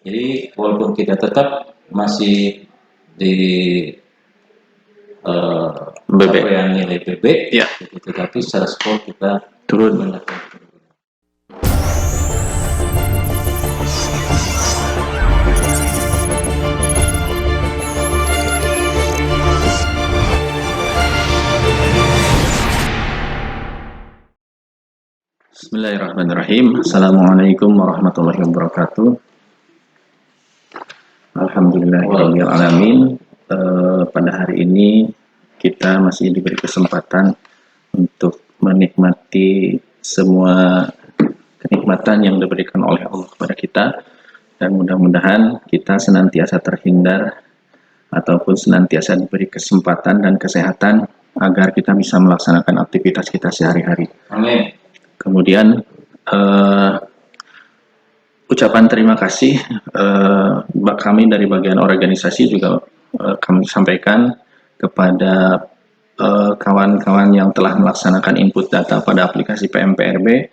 Jadi walaupun kita tetap masih di BB. capaian nilai BB, Ya. tetapi secara skor kita Turun. mendapatkan. Bismillahirrahmanirrahim. Assalamualaikum warahmatullahi wabarakatuh. Alhamdulillahirrahmanirrahim. Pada hari ini kita masih diberi kesempatan untuk menikmati semua kenikmatan yang diberikan oleh Allah kepada kita, dan mudah-mudahan kita senantiasa terhindar ataupun senantiasa diberi kesempatan dan kesehatan agar kita bisa melaksanakan aktivitas kita sehari-hari. Amin. Kemudian ucapan terima kasih kami dari bagian organisasi juga kami sampaikan kepada kawan-kawan yang telah melaksanakan input data pada aplikasi PMPRB,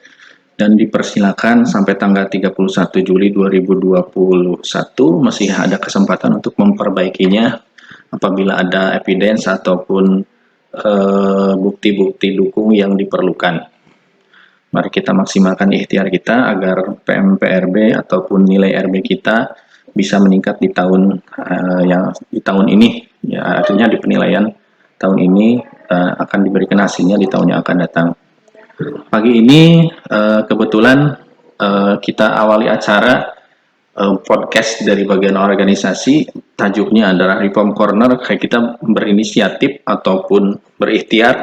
dan dipersilakan sampai tanggal 31 Juli 2021 masih ada kesempatan untuk memperbaikinya apabila ada evidence ataupun bukti-bukti dukung yang diperlukan. Mari kita maksimalkan ikhtiar kita agar PMPRB ataupun nilai RB kita bisa meningkat di tahun ini, ya, artinya di penilaian tahun ini akan diberikan hasilnya di tahun yang akan datang. Pagi ini kebetulan kita awali acara podcast dari bagian organisasi. Tajuknya adalah Reform Corner. Kayak kita berinisiatif ataupun berikhtiar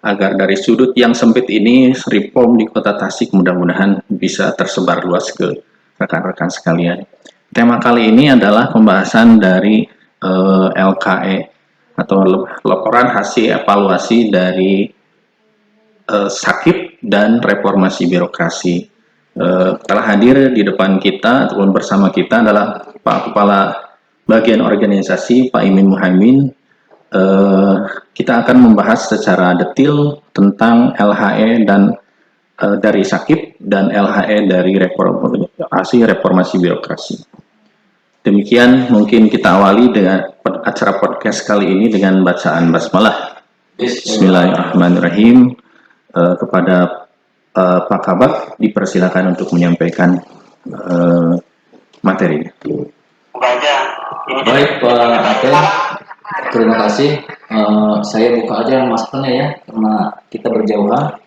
agar dari sudut yang sempit ini reform di Kota Tasik mudah-mudahan bisa tersebar luas ke rekan-rekan sekalian. Tema kali ini adalah pembahasan dari LKE atau laporan hasil evaluasi dari sakit dan reformasi birokrasi. Telah hadir di depan kita ataupun bersama kita adalah Pak Kepala Bagian Organisasi, Pak Imin Muhaimin. Kita akan membahas secara detail tentang LHE dan dari sakit dan LHE dari reformasi birokrasi. Demikian mungkin kita awali dengan acara podcast kali ini dengan bacaan basmalah. Bismillahirrahmanirrahim. Kepada Pak Kabak dipersilakan untuk menyampaikan materi. Baik Pak Aten, terima kasih. Saya buka aja maskernya ya, karena kita berjauhan.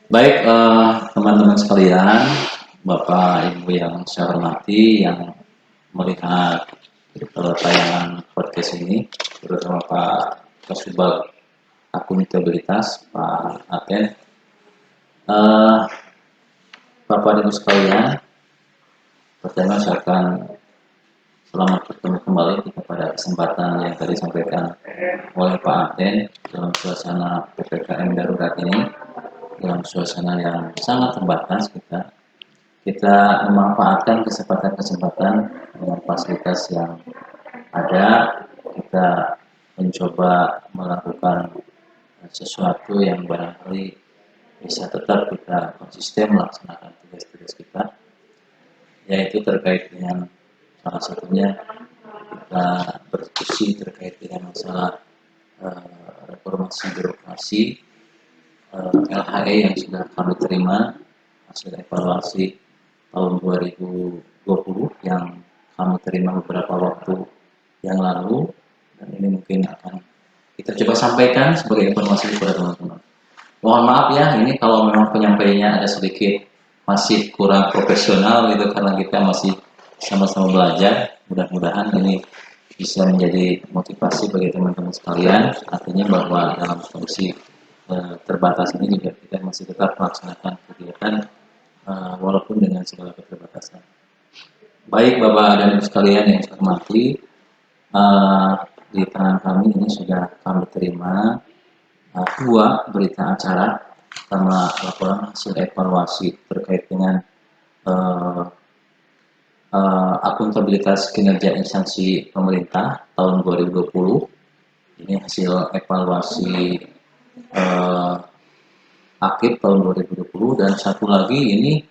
Baik teman-teman sekalian, Bapak Ibu yang saya hormati yang melihat tayangan podcast ini, terutama Pak Kasubag Akuntabilitas, Pak Aten. Bapak Ibu sekalian, pertama saya akan selamat bertemu kembali pada kesempatan yang tadi disampaikan oleh Pak Aten dalam suasana PPKM darurat ini, dalam suasana yang sangat terbatas. Kita memanfaatkan kesempatan-kesempatan dengan fasilitas yang ada. Kita mencoba melakukan sesuatu yang barangkali bisa tetap kita konsisten melaksanakan tugas-tugas kita, yaitu terkait dengan salah satunya kita berdiskusi terkait dengan masalah reformasi birokrasi LHE yang sudah kami terima hasil evaluasi tahun 2020 yang kami terima beberapa waktu yang lalu, dan ini mungkin akan kita coba sampaikan sebagai informasi kepada teman-teman. Mohon maaf ya, ini kalau memang penyampaiannya ada sedikit masih kurang profesional gitu, karena kita masih sama-sama belajar. Mudah-mudahan ini bisa menjadi motivasi bagi teman-teman sekalian, artinya bahwa dalam kondisi terbatas ini juga kita masih tetap melaksanakan kegiatan walaupun dengan segala keterbatasan. Baik Bapak dan Ibu sekalian yang saya hormati, di tangan kami ini sudah kami terima dua berita acara. Pertama, laporan hasil evaluasi terkait dengan akuntabilitas kinerja instansi pemerintah tahun 2020, Ini hasil evaluasi akhir tahun 2020, dan satu lagi ini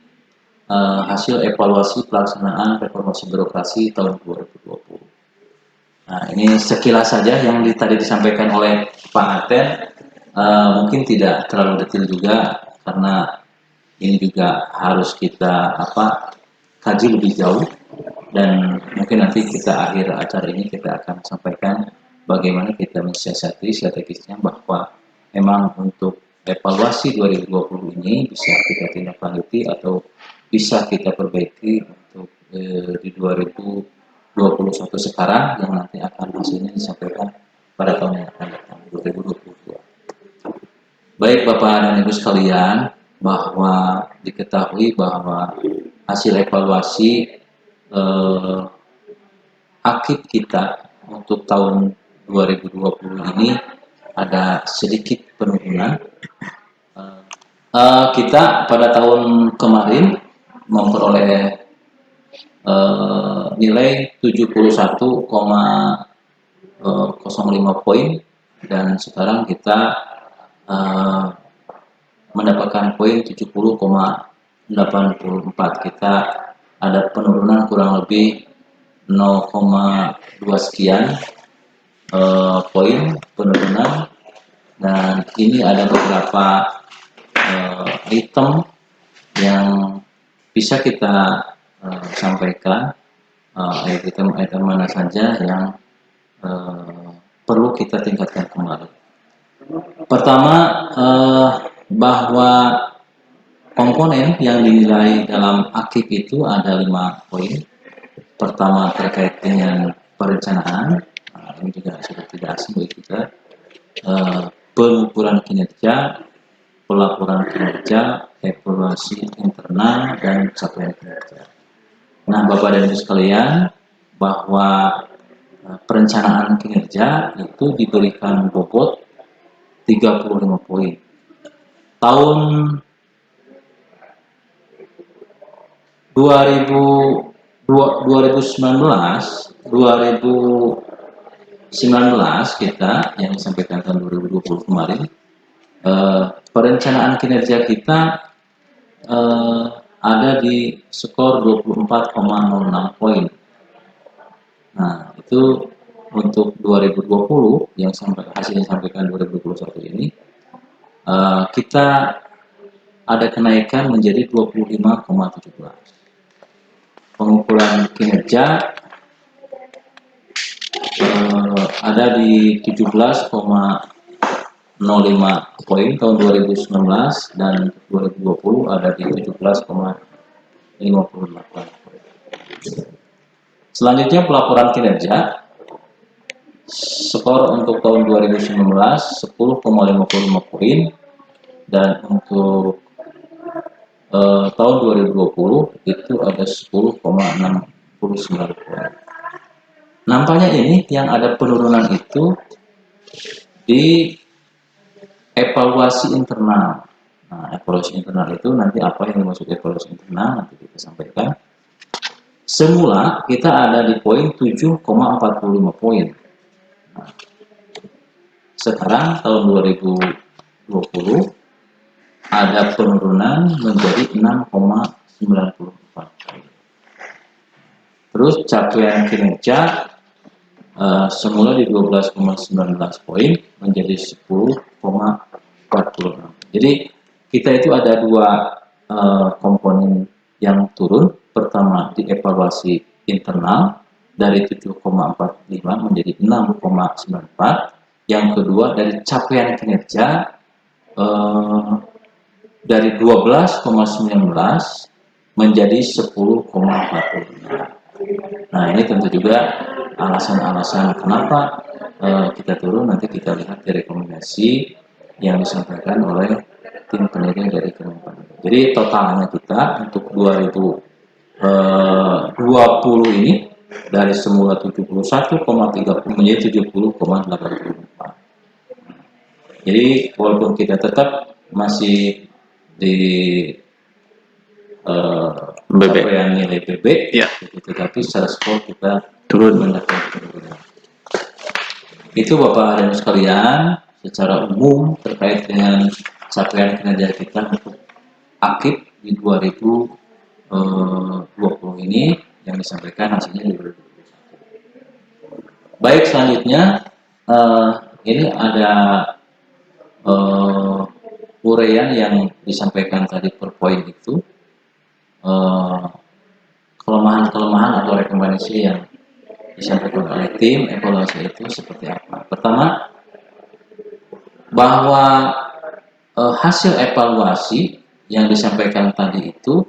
hasil evaluasi pelaksanaan reformasi birokrasi tahun 2020. Nah, ini sekilas saja yang tadi disampaikan oleh Pak Aten. Mungkin tidak terlalu detail juga karena ini juga harus kita kaji lebih jauh, dan mungkin nanti kita akhir acara ini kita akan sampaikan bagaimana kita mensiasati strategisnya, bahwa memang untuk evaluasi 2020 ini bisa kita tindak lanjuti atau bisa kita perbaiki untuk di 2021 sekarang, yang nanti akan hasilnya disampaikan pada tahun yang akan datang 2022. Baik Bapak dan Ibu sekalian, bahwa diketahui bahwa hasil evaluasi akhir kita untuk tahun 2020 ini ada sedikit penurunan. Kita pada tahun kemarin memperoleh nilai 71,05 poin, dan sekarang kita mendapatkan poin 70,84. Kita ada penurunan kurang lebih 0,2 sekian poin penurunan, dan ini ada beberapa item yang bisa kita sampaikan. Item mana saja yang perlu kita tingkatkan kembali. Pertama, bahwa komponen yang dinilai dalam aktif itu ada 5 poin. Pertama terkait dengan perencanaan, ini juga sudah tidak asing bagi kita. Pengukuran kinerja, pelaporan kinerja, evaluasi internal, dan capaian kinerja. Nah, Bapak dan Ibu sekalian, bahwa perencanaan kinerja itu diberikan bobot 35 poin. Tahun 2019 kita yang disampaikan tahun 2020 kemarin, perencanaan kinerja kita ada di skor 24,06 poin. Nah, itu untuk 2020 yang hasilnya disampaikan 2021 ini, kita ada kenaikan menjadi 25,17. Pengukuran kinerja ada di 17,05 poin tahun 2019, dan 2020 ada di 17,58 poin. Selanjutnya pelaporan kinerja, skor untuk tahun 2019 10,55 poin, dan untuk tahun 2020 itu ada 10,69 poin. Nampaknya ini yang ada penurunan itu di evaluasi internal. Nah, evaluasi internal itu nanti apa yang dimaksud evaluasi internal nanti kita sampaikan. Semula kita ada di poin 7,45 poin. Nah, sekarang tahun 2020 ada penurunan menjadi 6,94 poin. Terus capaian kinerja semula di 12,19 poin menjadi 10,46. Jadi kita itu ada 2 komponen yang turun. Pertama di evaluasi internal dari 7,45 menjadi 6,94. Yang kedua dari capaian kinerja dari 12,19 menjadi 10,45. Nah, ini tentu juga alasan-alasan kenapa kita turun, nanti kita lihat di rekomendasi yang disampaikan oleh tim penilai dari Kemenpan. Jadi totalnya kita untuk 2020 ini dari semula 71,30 menjadi 70,84. Jadi walaupun kita tetap masih di capaian nilai PB, ya, tetapi secara skor kita turun. mendapatkan penurunan. Itu Bapak dan Ibu sekalian secara umum terkait dengan capaian kinerja kita untuk aktif di 2020 ini yang disampaikan hasilnya di 2021. Baik, selanjutnya ini ada uraian yang disampaikan tadi per poin itu, kelemahan-kelemahan atau rekomendasi yang disampaikan oleh tim evaluasi itu seperti apa. Pertama, bahwa hasil evaluasi yang disampaikan tadi itu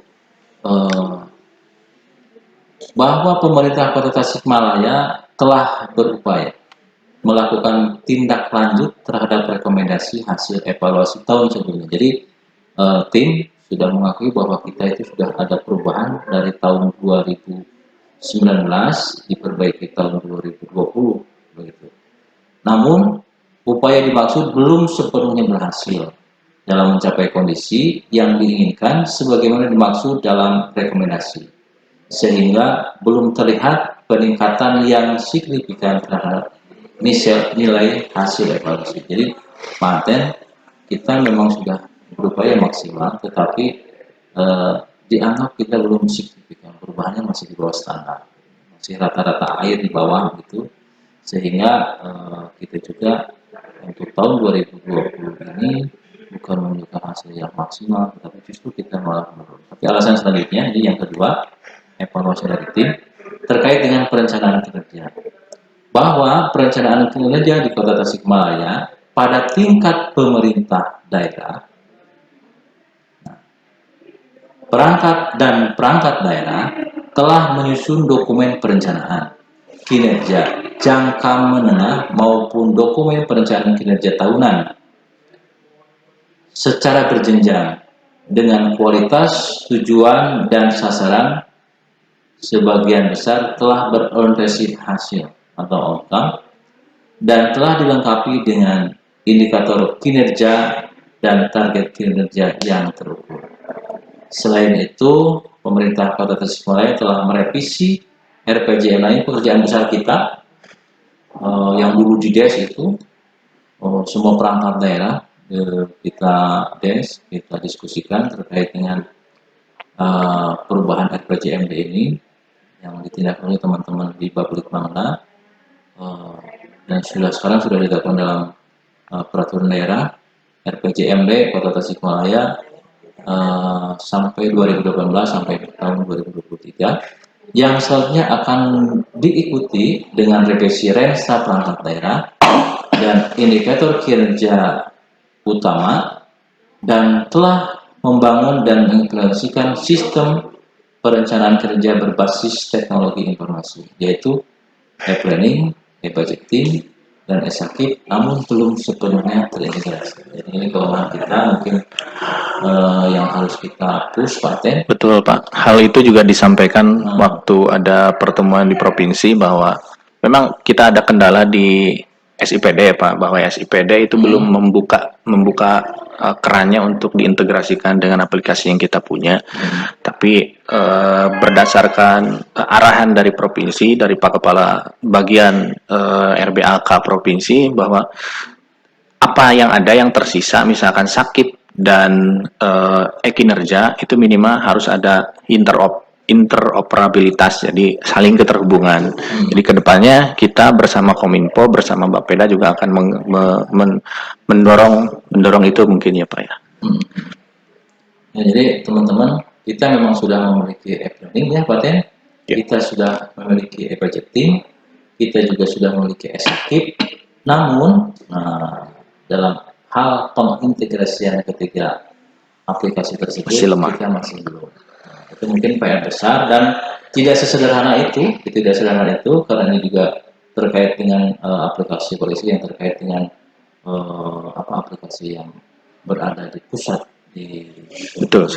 bahwa pemerintah Kota Tasikmalaya telah berupaya melakukan tindak lanjut terhadap rekomendasi hasil evaluasi tahun sebelumnya. Jadi tim sudah mengakui bahwa kita itu sudah ada perubahan dari tahun 2019 diperbaiki tahun 2020 begitu. Namun upaya dimaksud belum sepenuhnya berhasil dalam mencapai kondisi yang diinginkan sebagaimana dimaksud dalam rekomendasi, sehingga belum terlihat peningkatan yang signifikan terhadap nilai hasil evaluasi. Jadi paten kita memang sudah berupaya maksimal, tetapi dianggap kita belum signifikan, perubahannya masih di bawah standar, masih rata-rata air di bawah gitu, sehingga kita juga untuk tahun 2020 ini bukan menunjukkan hasil yang maksimal, tetapi justru kita malah menurun. Tapi alasan selanjutnya, ini yang kedua, evaluasi dari tim terkait dengan perencanaan kinerja. Bahwa perencanaan kinerja di Kota Tasikmalaya pada tingkat pemerintah daerah, perangkat daerah telah menyusun dokumen perencanaan kinerja jangka menengah maupun dokumen perencanaan kinerja tahunan secara berjenjang dengan kualitas, tujuan, dan sasaran sebagian besar telah berorientasi hasil atau outcome dan telah dilengkapi dengan indikator kinerja dan target kinerja yang terukur. Selain itu, pemerintah Kota Tasikmalaya telah merevisi RPJM lain, pekerjaan besar kita yang dulu di DES itu, semua perangkat daerah kita DES, kita diskusikan terkait dengan perubahan RPJMD ini yang ditindaklanjuti teman-teman di Bablikbangla, dan sekarang sudah ditetapkan dalam peraturan daerah RPJMD Kota Tasikmalaya sampai 2018 sampai tahun 2023, yang selanjutnya akan diikuti dengan revisi Rensa perangkat daerah dan indikator kinerja utama, dan telah membangun dan mengimplementasikan sistem perencanaan kerja berbasis teknologi informasi, yaitu e-planning, e-budgeting, dan e-sakit, namun belum sepenuhnya terintegrasi. Jadi ini kelemahan kita mungkin yang harus kita push, Pak Ten. Betul, Pak. Hal itu juga disampaikan waktu ada pertemuan di provinsi bahwa memang kita ada kendala di SIPD ya, Pak, bahwa SIPD itu belum membuka kerannya untuk diintegrasikan dengan aplikasi yang kita punya. Tapi berdasarkan arahan dari provinsi, dari Pak Kepala Bagian RBAK provinsi, bahwa apa yang ada yang tersisa, misalkan sakit dan kinerja, itu minimal harus ada interoperabilitas, jadi saling keterhubungan. Jadi kedepannya kita bersama Kominfo, bersama Bapeda juga akan mendorong itu mungkin ya, Pak ya. Ya, jadi teman-teman, kita memang sudah memiliki e-planning ya, Pak Ten. Kita sudah memiliki e-budgeting, kita juga sudah memiliki e-sakit. Namun dalam hal pengintegrasian ketiga aplikasi tersebut kita masih belum. Itu mungkin PR besar dan tidak sesederhana itu, karena ini juga terkait dengan aplikasi polisi yang terkait dengan aplikasi yang berada di pusat di. Betul.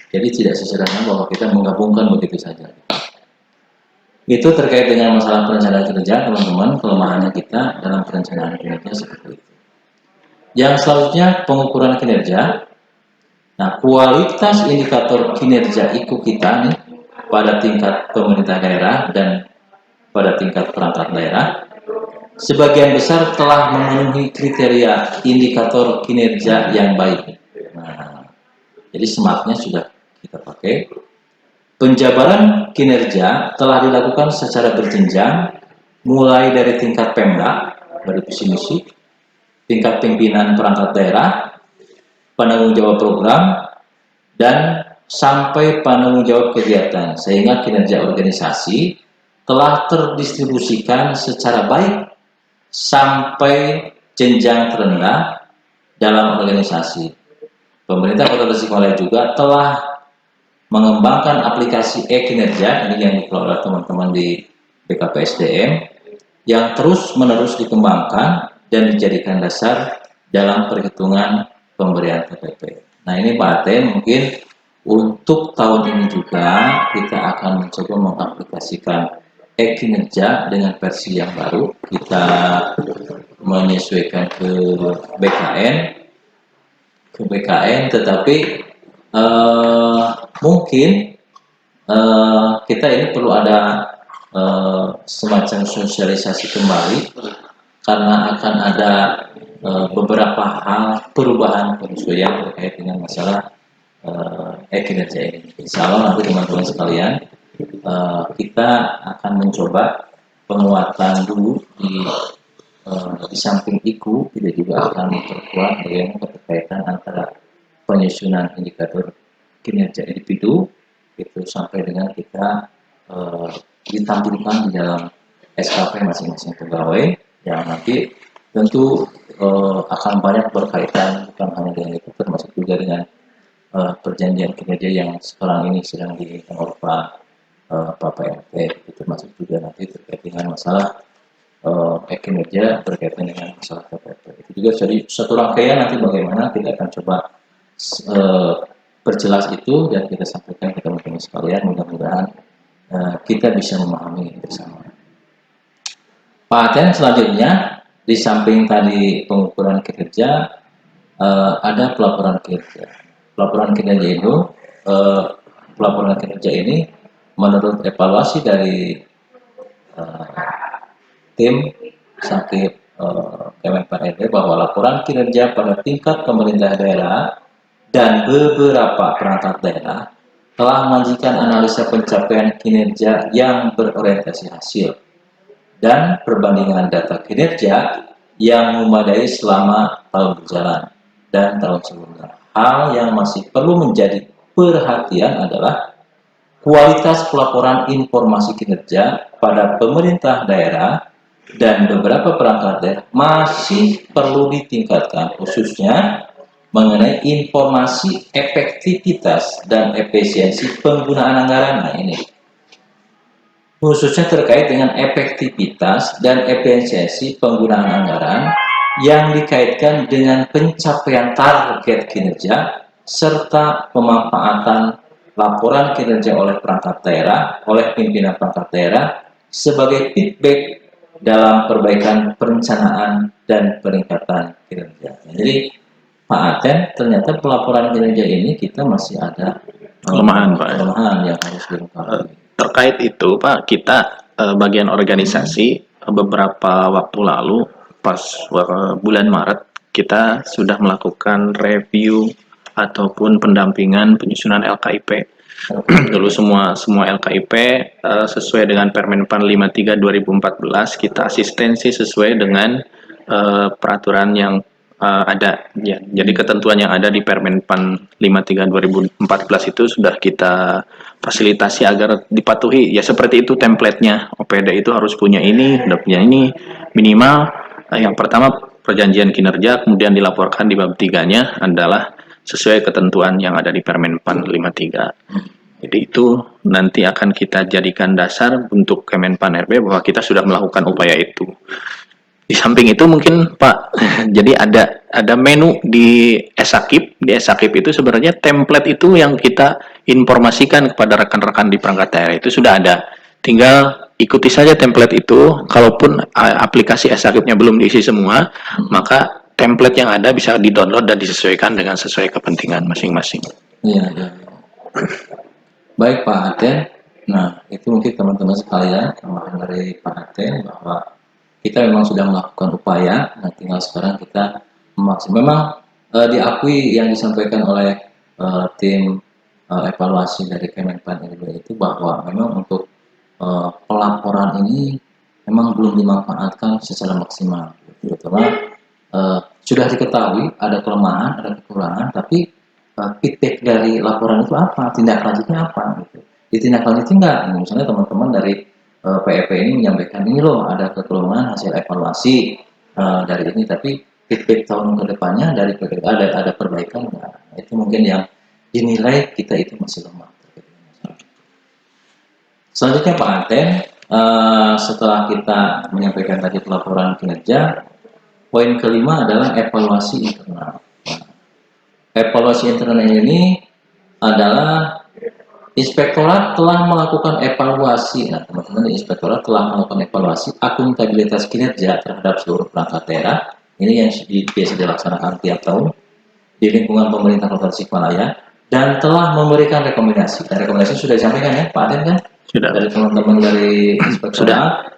Jadi tidak sesederhana bahwa kita menggabungkan begitu saja. Itu terkait dengan masalah perencanaan kinerja, teman-teman, kelemahannya kita dalam perencanaan kinerja seperti itu. Yang selanjutnya pengukuran kinerja. Nah, kualitas indikator kinerja IKU kita nih pada tingkat pemerintah daerah dan pada tingkat perangkat daerah sebagian besar telah memenuhi kriteria indikator kinerja yang baik. Nah, jadi SMART-nya sudah kita pakai. Penjabaran kinerja telah dilakukan secara berjenjang, mulai dari tingkat Pemda, dari visi misi, tingkat pimpinan perangkat daerah, penanggung jawab program, dan sampai penanggung jawab kegiatan, sehingga kinerja organisasi telah terdistribusikan secara baik sampai jenjang terendah dalam organisasi. Pemerintah Kota Tasikmalaya juga telah mengembangkan aplikasi e-kinerja, ini yang dikelola teman-teman di BKPSDM, yang terus-menerus dikembangkan dan dijadikan dasar dalam perhitungan pemberian TPP. Nah ini Pak Aten, mungkin untuk tahun ini juga kita akan mencoba mengaplikasikan e-kinerja dengan versi yang baru. Kita menyesuaikan ke BKN, tetapi mungkin kita ini perlu ada semacam sosialisasi kembali, karena akan ada beberapa hal perubahan penyesuaian terkait dengan masalah kinerja ini. Insya Allah nanti teman-teman sekalian, kita akan mencoba penguatan dulu di samping IKU, kita juga akan memperkuat bagaimana keterkaitan antara penyusunan indikator kinerja individu itu sampai dengan kita ditampilkan di dalam SKP masing-masing pegawai yang nanti tentu akan banyak berkaitan bukan hanya dengan itu, termasuk juga dengan perjanjian kinerja yang sekarang ini sedang diatur Pak PRT, itu termasuk juga nanti terkait dengan masalah kinerja berkaitan dengan masalah KPP. Itu juga jadi satu rangkaian, nanti bagaimana kita akan coba perjelas itu dan kita sampaikan ke teman-teman sekalian, mudah-mudahan kita bisa memahami bersama. Pak Aten, selanjutnya di samping tadi pengukuran kinerja, ada pelaporan kinerja. Pelaporan kinerja itu, pelaporan kinerja ini menurut evaluasi dari tim sakit Kemenpan RB bahwa laporan kinerja pada tingkat pemerintah daerah dan beberapa perangkat daerah telah menyajikan analisa pencapaian kinerja yang berorientasi hasil dan perbandingan data kinerja yang memadai selama tahun berjalan dan tahun sebelumnya. Hal yang masih perlu menjadi perhatian adalah kualitas pelaporan informasi kinerja pada pemerintah daerah dan beberapa perangkat daerah masih perlu ditingkatkan, khususnya mengenai informasi efektivitas dan efisiensi penggunaan anggaran. Nah ini khususnya terkait dengan efektivitas dan efisiensi penggunaan anggaran yang dikaitkan dengan pencapaian target kinerja serta pemanfaatan laporan kinerja oleh perangkat daerah, oleh pimpinan perangkat daerah sebagai feedback dalam perbaikan perencanaan dan peningkatan kinerja. Jadi Pak Aten, ternyata pelaporan kinerja ini kita masih ada Kelemahan, Pak. kelemahan yang harus dilengkapi. Terkait itu, Pak, kita bagian organisasi beberapa waktu lalu pas bulan Maret kita sudah melakukan review ataupun pendampingan penyusunan LKIP. Dulu semua LKIP sesuai dengan Permenpan 53 2014, kita asistensi sesuai dengan peraturan yang ada ya. Jadi ketentuan yang ada di Permenpan 53 2014 itu sudah kita fasilitasi agar dipatuhi. Ya seperti itu template-nya. OPD itu harus punya ini, udah punya ini. Minimal yang pertama perjanjian kinerja, kemudian dilaporkan di bab 3-nya adalah sesuai ketentuan yang ada di Permenpan 53. Jadi itu nanti akan kita jadikan dasar untuk Kemenpan RB bahwa kita sudah melakukan upaya itu. Di samping itu mungkin Pak, jadi ada menu di Esakip. Di Esakip itu sebenarnya template itu yang kita informasikan kepada rekan-rekan di perangkat daerah itu sudah ada. Tinggal ikuti saja template itu. Kalaupun aplikasi Esakipnya belum diisi semua, maka template yang ada bisa di-download dan disesuaikan dengan sesuai kepentingan masing-masing. Iya, iya. Baik Pak Aten. Nah, itu mungkin teman-teman sekalian, tambahan dari Pak Aten bahwa kita memang sudah melakukan upaya. Nah, tinggal sekarang kita memaksimalkan. Memang diakui yang disampaikan oleh tim evaluasi dari Kemenpan RB itu bahwa memang untuk pelaporan ini memang belum dimanfaatkan secara maksimal, terutama sudah diketahui ada kelemahan, ada kekurangan, tapi feedback dari laporan itu apa, tindak lanjutnya apa, gitu. Ditindaklanjuti enggak? Misalnya teman-teman dari PEP ini menyampaikan ini loh ada kelemahan hasil evaluasi dari ini, tapi feedback tahun kedepannya dari PEP ada perbaikan enggak? Itu mungkin yang dinilai kita itu masih lemah. Selanjutnya Pak Anten, setelah kita menyampaikan tadi pelaporan kinerja, poin kelima adalah evaluasi internal. Evaluasi internal ini adalah inspektorat telah melakukan evaluasi. Nah, teman-teman di inspektorat telah melakukan evaluasi akuntabilitas kinerja terhadap seluruh perangkat daerah. Ini yang biasa dilaksanakan tiap tahun di lingkungan pemerintah Kota Tasikmalaya dan telah memberikan rekomendasi. Dan rekomendasi sudah disampaikan ya, Pak Aden kan? Sudah. Dari teman-teman dari inspektorat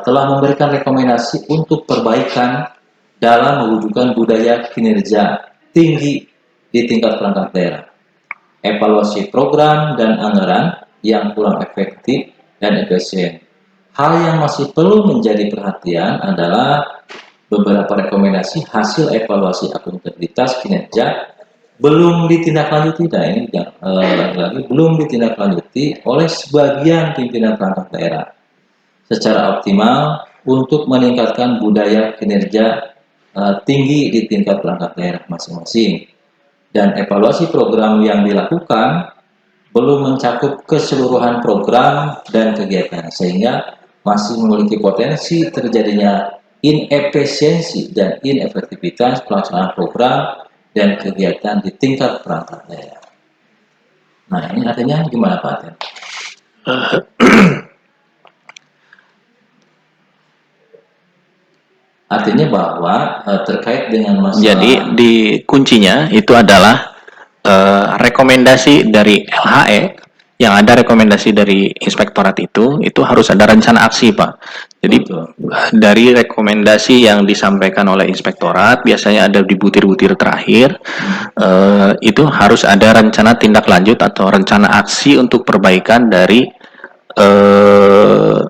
telah memberikan rekomendasi untuk perbaikan dalam mewujudkan budaya kinerja tinggi di tingkat perangkat daerah. Evaluasi program dan anggaran yang kurang efektif dan efisien. Hal yang masih perlu menjadi perhatian adalah beberapa rekomendasi hasil evaluasi akuntabilitas kinerja belum ditindaklanjuti. Nah, ini lagi belum ditindaklanjuti oleh sebagian pimpinan perangkat daerah secara optimal untuk meningkatkan budaya kinerja tinggi di tingkat perangkat daerah masing-masing. Dan evaluasi program yang dilakukan belum mencakup keseluruhan program dan kegiatan, sehingga masih memiliki potensi terjadinya inefisiensi dan inefektivitas pelaksanaan program dan kegiatan di tingkat perangkat daerah. Nah, ini artinya gimana Pak Aten? Artinya bahwa terkait dengan masalah. Jadi di kuncinya itu adalah rekomendasi dari LHE, yang ada rekomendasi dari inspektorat itu harus ada rencana aksi, Pak. Jadi betul. Dari rekomendasi yang disampaikan oleh inspektorat biasanya ada di butir-butir terakhir, itu harus ada rencana tindak lanjut atau rencana aksi untuk perbaikan dari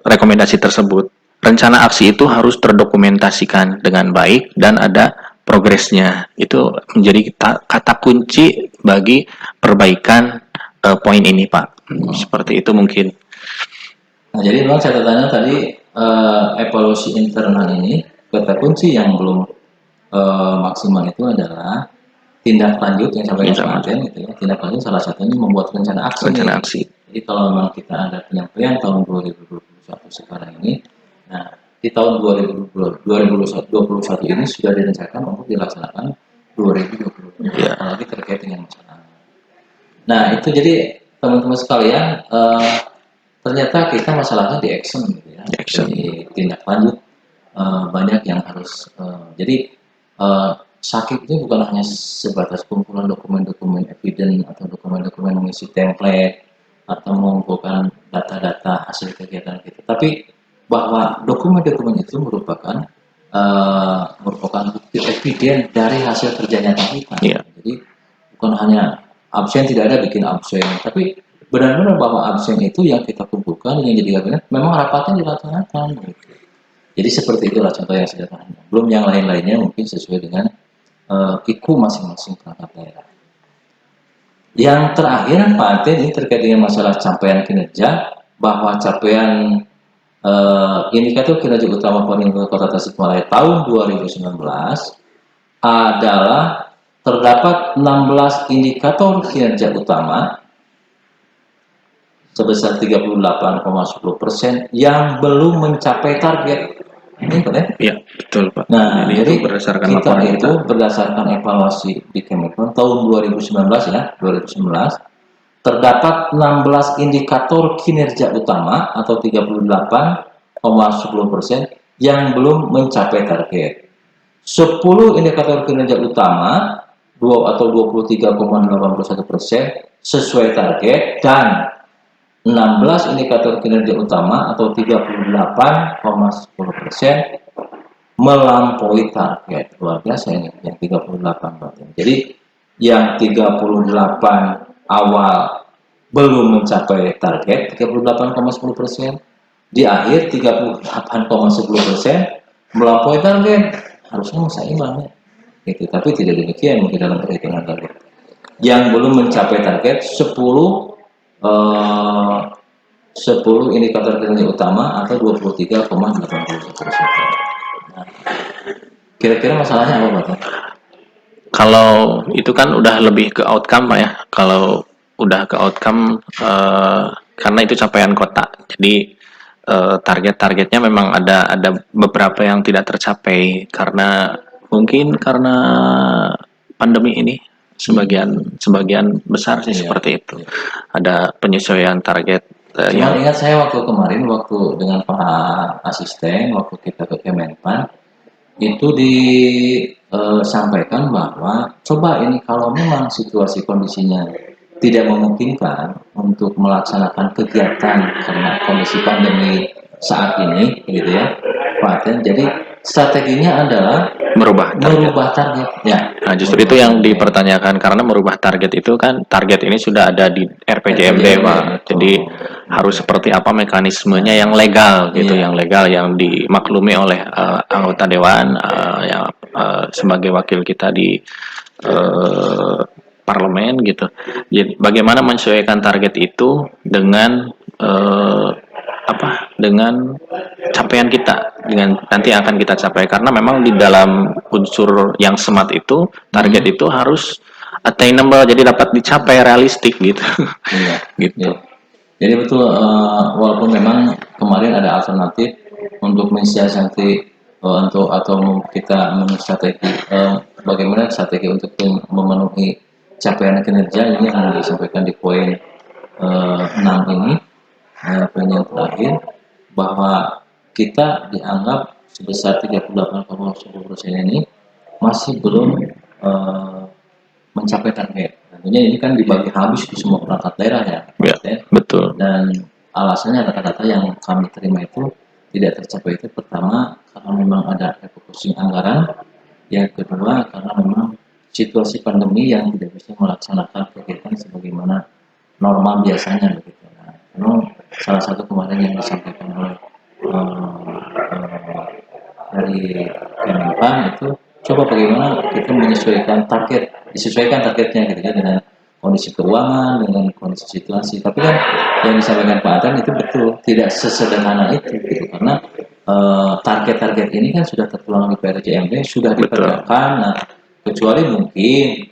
rekomendasi tersebut. Rencana aksi itu harus terdokumentasikan dengan baik dan ada progresnya. Itu menjadi kata kunci bagi perbaikan poin ini, Pak. Seperti itu mungkin. Nah, jadi memang catatannya tadi evaluasi internal ini kata kunci yang belum maksimal itu adalah tindak lanjut yang sampai kemarin gitu ya. Tindak lanjut salah satunya membuat rencana aksi. Rencana aksi. Jadi kalau memang kita ada penyampaian tahun 2021 sekarang ini, nah di tahun 2021 ini sudah direncanakan untuk dilaksanakan 2020, ya. Apalagi terkait dengan masalah. Nah itu jadi teman-teman sekalian, ternyata kita masalahnya di action gitu ya, di tindak lanjut banyak yang harus. Jadi sakit itu bukan hanya sebatas kumpulan dokumen-dokumen evidence atau dokumen-dokumen mengisi template atau mengumpulkan data-data hasil kegiatan kita, tapi bahwa dokumen-dokumen itu merupakan bukti eviden dari hasil kerja nyata kita. Yeah. Jadi bukan hanya absen, tidak ada bikin absen, tapi benar-benar bahwa absen itu yang kita kumpulkan, yang jadi kabinet memang rapatnya dilaksanakan. Gitu. Jadi seperti itulah contoh yang sederhana. Belum yang lain-lainnya mungkin sesuai dengan IKU masing-masing perangkat daerah. Yang terakhir Pak Ante ini terkait dengan masalah capaian kinerja, bahwa capaian indikator kinerja utama pemerintah Kota Tasikmalaya tahun 2019 adalah terdapat 16 indikator kinerja utama sebesar 38,10% yang belum mencapai target. Ini Pak ya? Iya, betul Pak. Nah, jadi berdasarkan kita itu berdasarkan evaluasi di Kemenpan tahun 2019 ya, 2019 terdapat 16 indikator kinerja utama atau 38,10% yang belum mencapai target. 10 indikator kinerja utama atau 23,81% sesuai target dan 16 indikator kinerja utama atau 38,10% melampaui target. Luar biasa ini yang 38 berarti. Jadi yang 38 awal belum mencapai target 38,10%, di akhir 38,10% melampaui target. Harusnya seimbang ya. Gitu. Tapi tidak demikian mungkin dalam perhitungan target. Yang belum mencapai target 10 indikator kinerja utama atau 23,80%. Nah, kira-kira masalahnya apa Pak? Kalau itu kan udah lebih ke outcome Pak ya. Kalau udah ke outcome karena itu capaian kota. Jadi target-targetnya memang ada beberapa yang tidak tercapai karena mungkin karena pandemi ini sebagian besar sih Iya, seperti itu. iya. Ada penyesuaian target Cuma yang ingat saya waktu kemarin waktu dengan Pak Asisten waktu kita ke Kemenpan itu disampaikan bahwa coba ini kalau memang situasi kondisinya tidak memungkinkan untuk melaksanakan kegiatan karena kondisi pandemi saat ini gitu ya Pak Aten. Jadi strateginya adalah merubah target. merubah target ya. Nah, justru itu yang dipertanyakan karena merubah target itu kan target ini sudah ada di RPJMD, Pak. Jadi harus seperti apa mekanismenya yang legal gitu, Iya. yang legal yang dimaklumi oleh anggota dewan yang sebagai wakil kita di parlemen gitu. Jadi bagaimana menyesuaikan target itu dengan dengan capaian kita dengan nanti akan kita capai karena memang di dalam unsur yang smart itu target itu harus attainable jadi dapat dicapai realistik gitu. Iya, Gitu. iya. Jadi betul walaupun memang kemarin ada alternatif untuk mensiasati untuk atau kita strategi bagaimana strategi untuk memenuhi capaian kinerja ini yang disampaikan di poin 6 ini poin yang terakhir bahwa kita dianggap sebesar 38,10% ini masih belum mencapai target. Tentunya ini kan dibagi habis di semua perangkat daerah ya, Ya, betul. dan alasannya data-data yang kami terima itu tidak tercapai itu pertama karena memang ada refocusing anggaran, yang kedua karena memang situasi pandemi yang tidak bisa melaksanakan kegiatan sebagaimana normal biasanya begitu. Nah, memang salah satu kemarin yang disampaikan oleh dari Kemenpan itu coba bagaimana kita menyesuaikan target, disesuaikan targetnya gitu ya dengan kondisi keuangan, dengan kondisi situasi. Tapi kan yang disampaikan Pak Atan itu betul, tidak sesederhana itu gitu karena target-target ini kan sudah tertuang di PRJMD, sudah dikerjakan. Nah, kecuali mungkin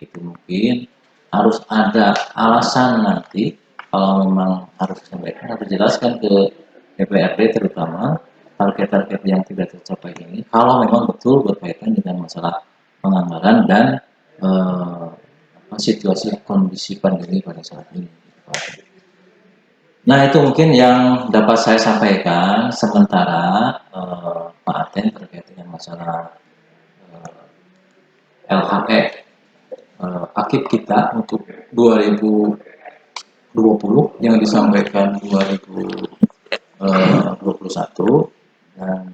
harus ada alasan nanti kalau memang harus disampaikan harus dijelaskan ke DPRD terutama target-target yang tidak tercapai ini kalau memang betul berkaitan dengan masalah penganggaran dan situasi kondisi pandemi pada saat ini. Nah itu mungkin yang dapat saya sampaikan sementara Pak Aten terkait dengan masalah LHE akib kita untuk 2020 yang disampaikan 2021 dan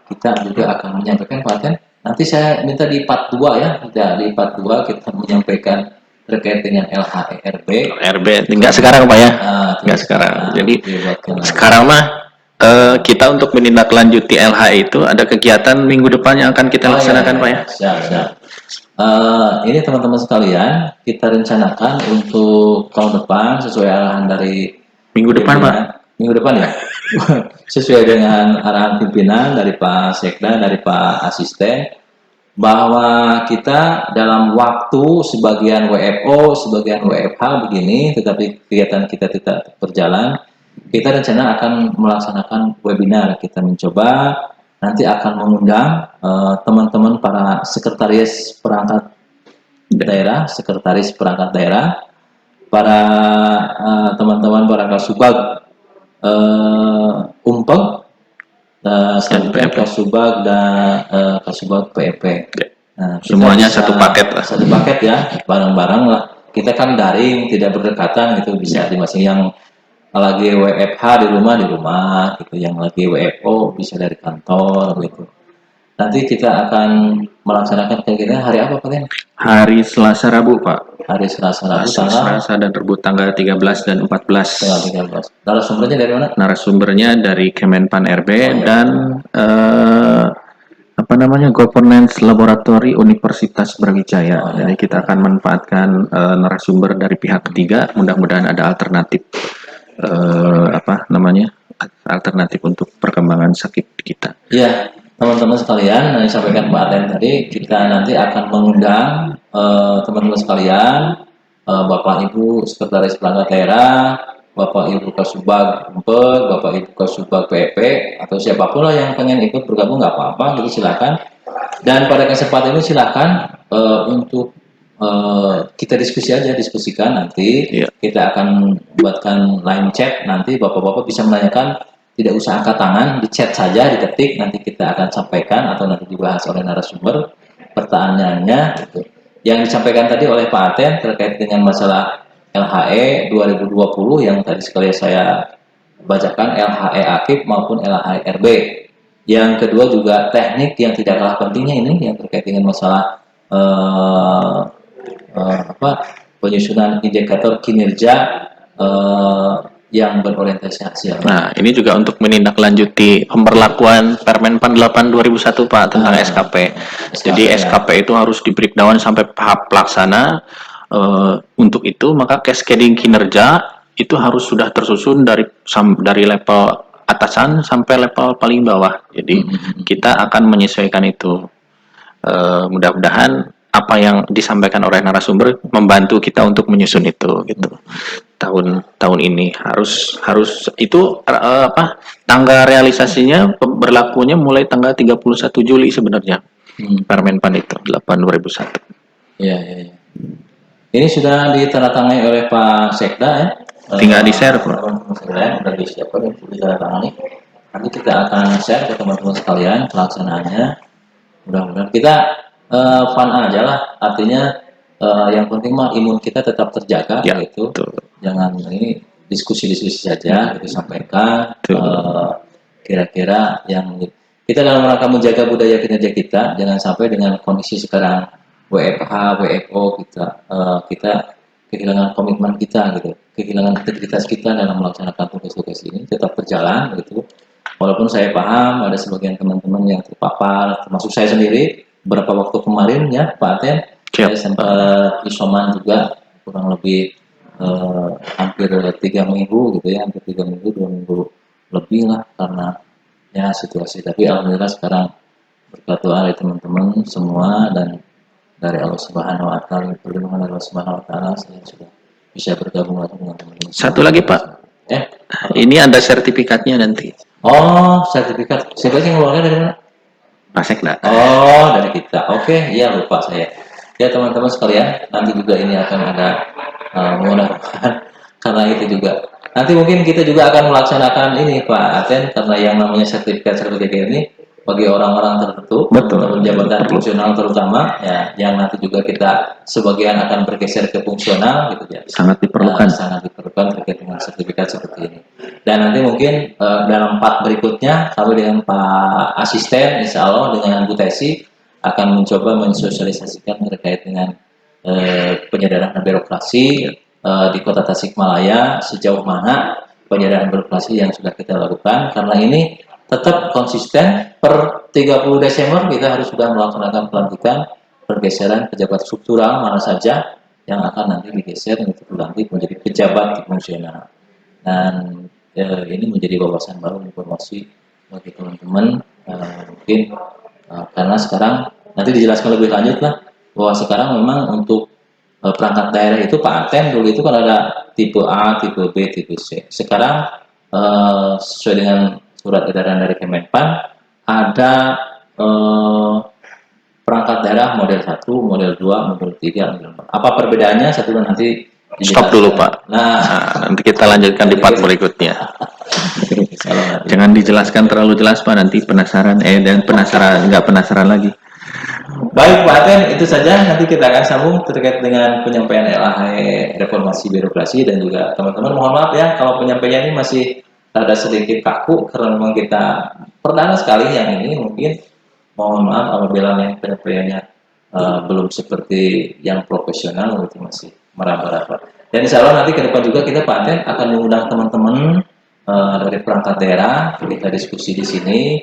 kita juga akan menyampaikan Pak Aten. Nanti saya minta di part 2 ya, di part 2 kita menyampaikan terkait dengan LHERB. RB enggak sekarang Pak ya. Enggak sekarang. Jadi sekarang mah kita untuk menindaklanjuti LH itu ada kegiatan minggu depan yang akan kita laksanakan Pak ya. Siap. Ini teman-teman sekalian, kita rencanakan untuk tahun depan sesuai arahan dari minggu depan Pak. Minggu depan ya. Sesuai dengan arahan pimpinan dari Pak Sekda, dari Pak Asisten, bahwa kita dalam waktu sebagian WFO, sebagian WFH begini, tetapi kegiatan kita tidak berjalan, kita rencana akan melaksanakan webinar. Kita mencoba nanti akan mengundang teman-teman para sekretaris perangkat daerah, para teman-teman para kasubag Umpeng, selanjutnya Kasubag dan Kasubag PEP. Nah, semuanya satu paket lah. Satu paket ya, bareng-bareng lah. Kita kan daring, tidak berdekatan gitu, bisa di masing yang lagi WFH di rumah gitu, yang lagi WFO bisa dari kantor gitu. Nanti kita akan melaksanakan kegiatan hari apa Pak Den? Hari Selasa Rabu, Pak. Hari Selasa Rabu Selasa, tanggal Selasa dan Rabu tanggal 13 dan 14. tanggal 13. Narasumbernya dari mana? Narasumbernya dari Kemenpan RB iya. dan apa namanya, Governance Laboratory Universitas Brawijaya. Jadi kita akan manfaatkan narasumber dari pihak ketiga. Mudah-mudahan ada alternatif apa namanya, alternatif untuk perkembangan sakit kita. Iya, teman-teman sekalian, yang disampaikan Pak Aten tadi, kita nanti akan mengundang teman-teman sekalian, Bapak Ibu Sekretaris Perangkat Daerah, Bapak Ibu Kasubag Umpet, Bapak Ibu Kasubag PP, atau siapapun lah yang pengen ikut bergabung nggak apa-apa, gitu silakan. Dan pada kesempatan ini silakan untuk kita diskusikan nanti. Iya. Kita akan buatkan line chat nanti, bapak-bapak bisa menanyakan, tidak usah angkat tangan, di chat saja, diketik, nanti kita akan sampaikan atau nanti dibahas oleh narasumber pertanyaannya. Gitu. Yang disampaikan tadi oleh Pak Aten terkait dengan masalah LHE 2020 yang tadi sekali saya bacakan, LHE aktif maupun LHE RB. Yang kedua juga teknik yang tidak kalah pentingnya ini yang terkait dengan masalah penyusunan indikator kinerja yang berorientasi hasil. Nah, ini juga untuk menindaklanjuti pemberlakuan Permenpan 8 2001 Pak tentang SKP. Jadi SKP itu harus di breakdown sampai tahap pelaksana. Untuk itu maka cascading kinerja itu harus sudah tersusun dari level atasan sampai level paling bawah. Jadi kita akan menyesuaikan itu. Mudah-mudahan apa yang disampaikan oleh narasumber membantu kita untuk menyusun itu gitu. Tahun ini harus itu tanggal realisasinya berlakunya mulai tanggal 31 Juli sebenarnya. Permenpan itu 8 2001. Iya. Ini sudah ditandatangani oleh Pak Sekda ya. Tinggal di-share, Pak. Sudah disiapkan, sudah ditandatangani. Nanti kita akan share ke teman-teman sekalian pelaksanaannya. Mudah-mudahan kita fun aja lah, artinya yang penting mah imun kita tetap terjaga ya, gitu. Betul. Jangan ini diskusi-diskusi saja gitu, sampaikan kira-kira yang kita dalam rangka menjaga budaya kinerja kita, jangan sampai dengan kondisi sekarang WFH, WFO kita kehilangan komitmen kita gitu, kehilangan integritas kita dalam melaksanakan tugas-tugas ini tetap berjalan gitu. Walaupun saya paham ada sebagian teman-teman yang terpapar, termasuk saya sendiri. Beberapa waktu kemarin ya Pak Aten, saya sempat isoman juga kurang lebih hampir 3 minggu gitu ya, hampir 3 minggu, 2 minggu lebih lah karena ya situasi. Tapi alhamdulillah sekarang berkat doa dari teman-teman semua dan dari Allah Subhanahu Wa Taala, perlindungan Allah Subhanahu Wa Taala, saya sudah bisa bergabung lagi dengan teman-teman. Satu lagi Pak, ini ada sertifikatnya nanti. Oh, sertifikat. Siapa yang ngeluarkan dari mana? Pak Sekda. Oh, dari kita. Oke, iya lupa saya. Ya teman-teman sekalian, nanti juga ini akan ada mudah-mudahan karena itu juga. Nanti mungkin kita juga akan melaksanakan ini Pak Aten, karena yang namanya sertifikat ini bagi orang-orang tertentu, jabatan fungsional terutama, ya, yang nanti juga kita sebagian akan bergeser ke fungsional, gitu ya. Sangat diperlukan. Sangat diperlukan terkait dengan sertifikat seperti ini. Dan nanti mungkin dalam part berikutnya, kami dengan Pak Asisten, Insya Allah dengan Bu Tesi akan mencoba mensosialisasikan terkait dengan penyederhanaan birokrasi di Kota Tasikmalaya, sejauh mana penyederhanaan birokrasi yang sudah kita lakukan, karena ini tetap konsisten per 30 Desember kita harus sudah melaksanakan pelantikan pergeseran pejabat struktural mana saja yang akan nanti digeser untuk dilantik menjadi pejabat fungsional. Dan ini menjadi wawasan baru, informasi bagi teman-teman mungkin karena sekarang nanti dijelaskan lebih lanjut lah bahwa sekarang memang untuk perangkat daerah itu Pak Aten dulu itu kan ada tipe A, tipe B, tipe C. Sekarang sesuai dengan surat edaran dari Kemenpan ada perangkat daerah model 1, model 2, model 3, model 4. Apa perbedaannya? Satu nanti stop dulu Pak. Nah, nanti kita lanjutkan di part berikutnya. Jangan dijelaskan terlalu jelas Pak, nanti penasaran dan nggak penasaran lagi. Baik Pak Aten, itu saja. Nanti kita akan sambung terkait dengan penyampaian LHE reformasi birokrasi, dan juga teman-teman mohon maaf ya kalau penyampaian ini masih ada sedikit kaku karena memang kita perdana sekali yang ini, mungkin mohon maaf apabila yang penyampaiannya belum seperti yang profesional, itu masih meraba-raba. Dan insya Allah nanti ke depan juga kita Pak Aten akan mengundang teman-teman dari perangkat daerah, kita diskusi di sini,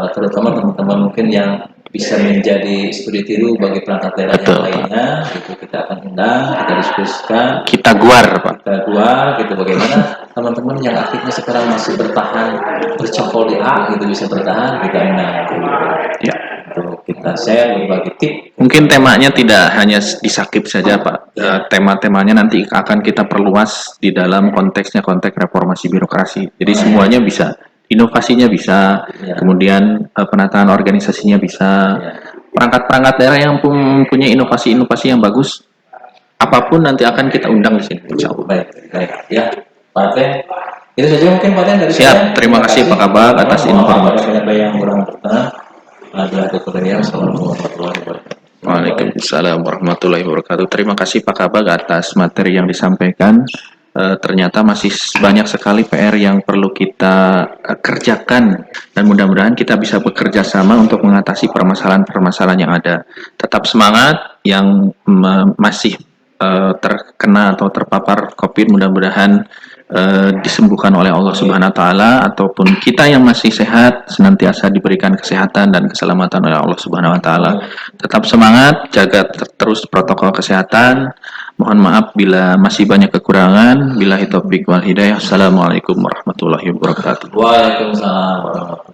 terutama teman-teman mungkin yang bisa menjadi studi tiru bagi perangkat daerah yang Betul, Pak. lainnya, gitu kita akan undang, kita diskusikan, Kita guar, Pak. kita jual, gitu bagaimana teman-teman yang aktifnya sekarang masih bertahan, bercokol di A, gitu bisa bertahan, kita undang, gitu. Ya. Untuk kita share berbagi tip. Mungkin temanya tidak hanya disakip saja, Pak. Tema-temanya nanti akan kita perluas di dalam konteksnya, konteks reformasi birokrasi. Jadi semuanya bisa, inovasinya bisa, Ya. kemudian penataan organisasinya bisa, Ya. perangkat-perangkat daerah yang mempunyai inovasi-inovasi yang bagus, apapun nanti akan kita undang di sini, insya Allah. Baik, baik, ya, Pak Aten. Itu saja mungkin Pak Aten dari Siap, saya. terima kasih Pak Kabak atas informasi. Ada yang kurang berkenan. Assalamualaikum warahmatullahi wabarakatuh. Waalaikumsalam warahmatullahi wabarakatuh. Terima kasih Pak Kabag atas materi yang disampaikan. Ternyata masih banyak sekali PR yang perlu kita kerjakan, dan mudah-mudahan kita bisa bekerja sama untuk mengatasi permasalahan-permasalahan yang ada. Tetap semangat yang masih terkena atau terpapar COVID, mudah-mudahan disembuhkan oleh Allah Subhanahu wa taala, ataupun kita yang masih sehat senantiasa diberikan kesehatan dan keselamatan oleh Allah Subhanahu wa taala. Tetap semangat, jaga terus protokol kesehatan. Mohon maaf bila masih banyak kekurangan. Billahi taufik wal hidayah. Assalamualaikum warahmatullahi wabarakatuh. Waalaikumsalam warahmatullahi wabarakatuh.